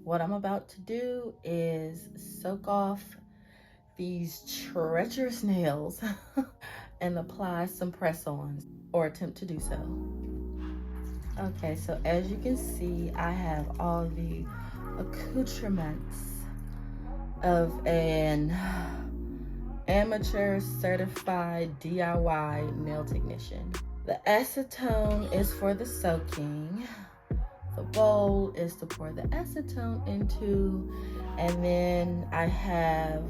what I'm about to do is soak off these treacherous nails and apply some press-ons, or attempt to do so. Okay, so as you can see, I have all the accoutrements of an amateur certified DIY nail technician. The acetone is for the soaking. The bowl is to pour the acetone into, and then I have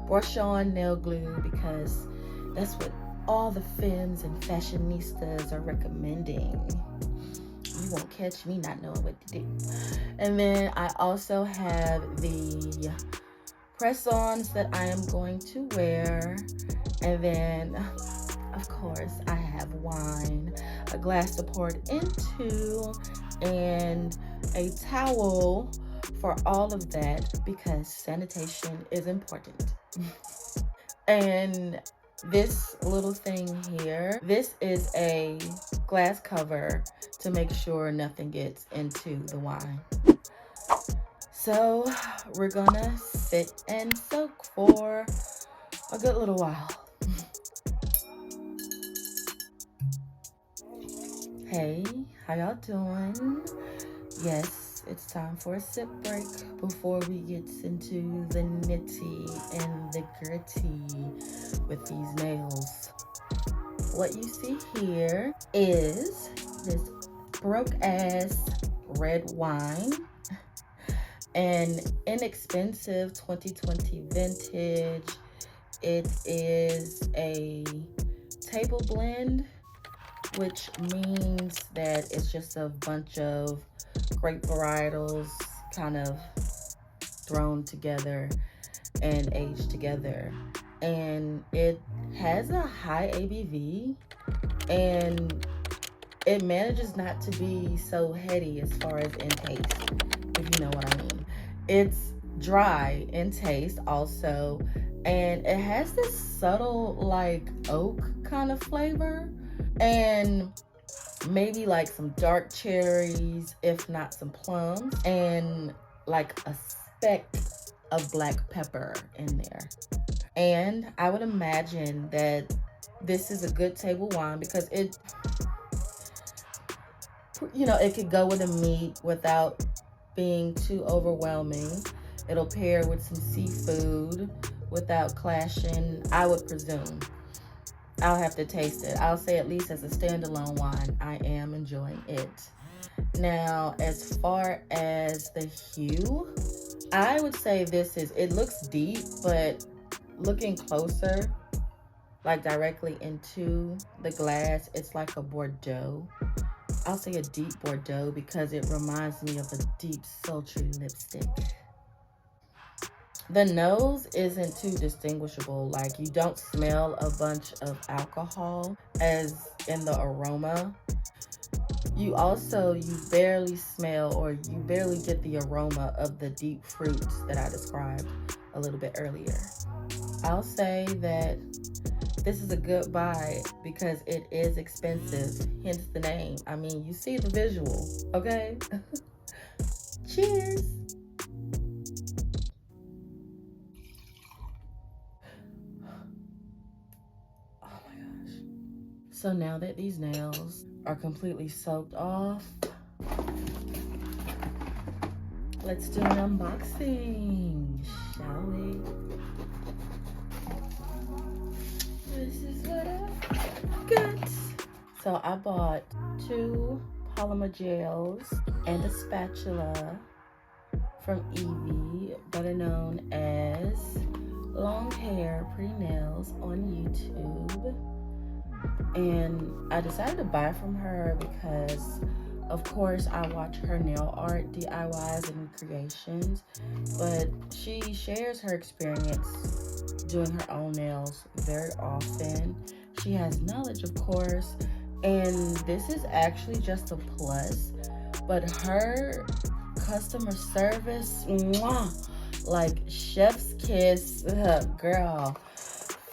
brush-on nail glue because that's what all the femmes and fashionistas are recommending. You won't catch me not knowing what to do. And then I also have the press-ons that I am going to wear, and then of course I have wine, a glass to pour it into, and a towel for all of that because sanitation is important. And this little thing here, this is a glass cover to make sure nothing gets into the wine. So we're gonna sit and soak for a good little while. Hey, how y'all doing? Yes, it's time for a sip break before we get into the nitty and the gritty with these nails. What you see here is this broke ass red wine, an inexpensive 2020 vintage. It is a table blend, which means that it's just a bunch of grape varietals kind of thrown together and aged together. And it has a high ABV, and it manages not to be so heady as far as in taste, if you know what I mean. It's dry in taste also, and it has this subtle like oak kind of flavor, and maybe like some dark cherries, if not some plums, and like a speck of black pepper in there. And I would imagine that this is a good table wine because it, you know, it could go with a meat without being too overwhelming. It'll pair with some seafood without clashing, I would presume. I'll have to taste it. I'll say at least as a standalone wine, I am enjoying it. Now, as far as the hue, I would say it looks deep, but looking closer, like directly into the glass, it's like a Bordeaux. I'll say a deep Bordeaux because it reminds me of a deep, sultry lipstick. The nose isn't too distinguishable. Like, you don't smell a bunch of alcohol as in the aroma. You barely smell, or you barely get the aroma of the deep fruits that I described a little bit earlier. I'll say that this is a good buy because it is expensive, hence the name. I mean, you see the visual, okay? Cheers. So now that these nails are completely soaked off, let's do an unboxing, shall we? This is what I got. So I bought 2 polymer gels and a spatula from Evie, better known as Long Hair Pretty Nails on YouTube. And I decided to buy from her because, of course, I watch her nail art DIYs and creations, but she shares her experience doing her own nails very often. She has knowledge, of course, and this is actually just a plus, but her customer service, mwah, like chef's kiss, girl.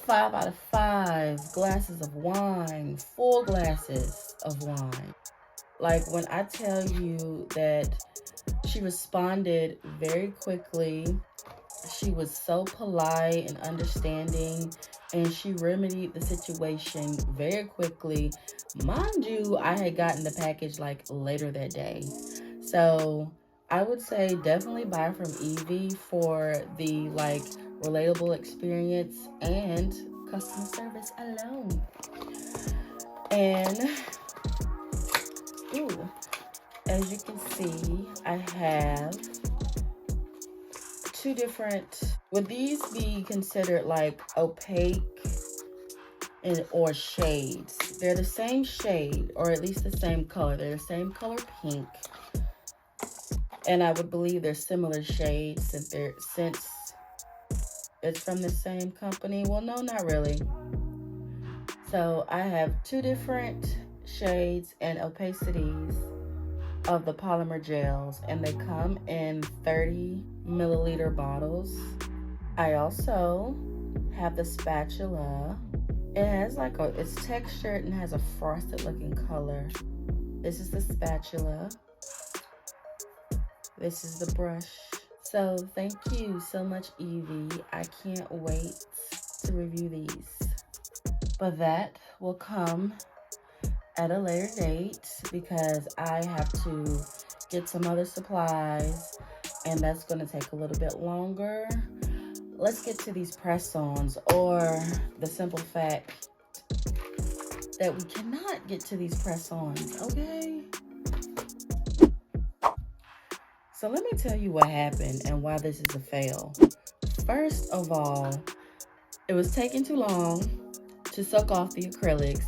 5 out of 5 glasses of wine, full glasses of wine. Like, when I tell you that She responded very quickly. She was so polite and understanding, and she remedied the situation very quickly. Mind you, I had gotten the package like later that day. So I would say definitely buy from Evie for the like relatable experience and customer service alone. And ooh, as you can see, I have two different. Would these be considered like opaque or shades? They're the same shade, or at least the same color. They're the same color pink, and I would believe they're similar shades since it's from the same company. Well, no, not really. So I have two different shades and opacities of the polymer gels, and they come in 30 milliliter bottles. I also have the spatula. It has like it's textured and has a frosted looking color. This is the spatula. This is the brush. So thank you so much, Evie. I can't wait to review these. But that will come at a later date because I have to get some other supplies, and that's going to take a little bit longer. Let's get to these press-ons, or the simple fact that we cannot get to these press-ons, okay? So let me tell you what happened and why this is a fail. First of all, it was taking too long to suck off the acrylics.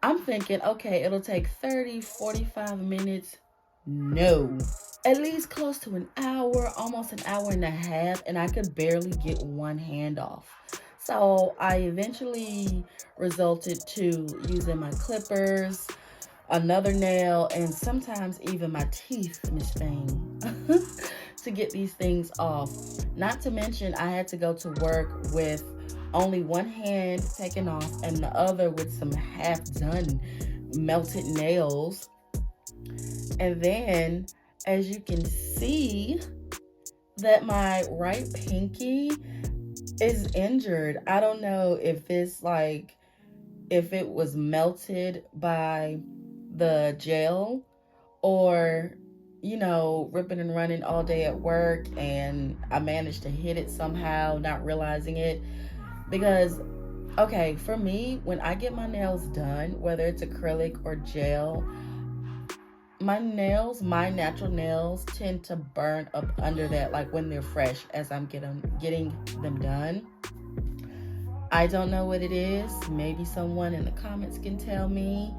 I'm thinking, okay, it'll take 30, 45 minutes. No. At least close to an hour, almost an hour and a half, and I could barely get one hand off. So I eventually resorted to using my clippers, another nail, and sometimes even my teeth, Miss Fang, to get these things off. Not to mention, I had to go to work with only one hand taken off and the other with some half-done melted nails. And then, as you can see, that my right pinky is injured. I don't know if this, like, if it was melted by the gel, or, you know, ripping and running all day at work and I managed to hit it somehow, not realizing it. Because, okay, for me, when I get my nails done, whether it's acrylic or gel, my natural nails tend to burn up under that, like when they're fresh, as I'm getting them done. I don't know what it is. Maybe someone in the comments can tell me.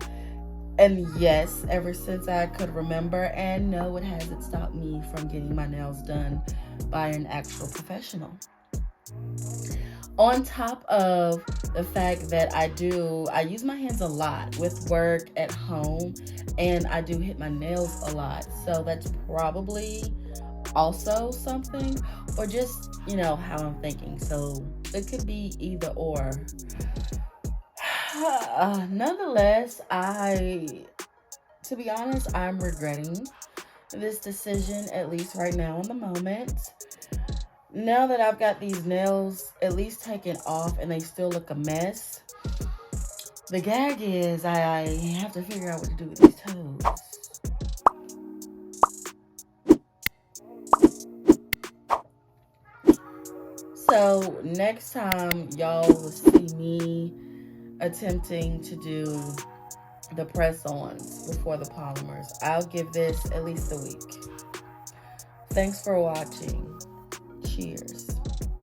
And yes, ever since I could remember, and no, it hasn't stopped me from getting my nails done by an actual professional. On top of the fact that I use my hands a lot with work at home, and I do hit my nails a lot. So that's probably also something, or just, you know, how I'm thinking. So it could be either or. Nonetheless, to be honest, I'm regretting this decision, at least right now in the moment. Now that I've got these nails at least taken off and they still look a mess, the gag is I have to figure out what to do with these toes. So next time y'all will see me attempting to do the press-ons before the polymers, I'll give this at least a week. Thanks for watching. Cheers.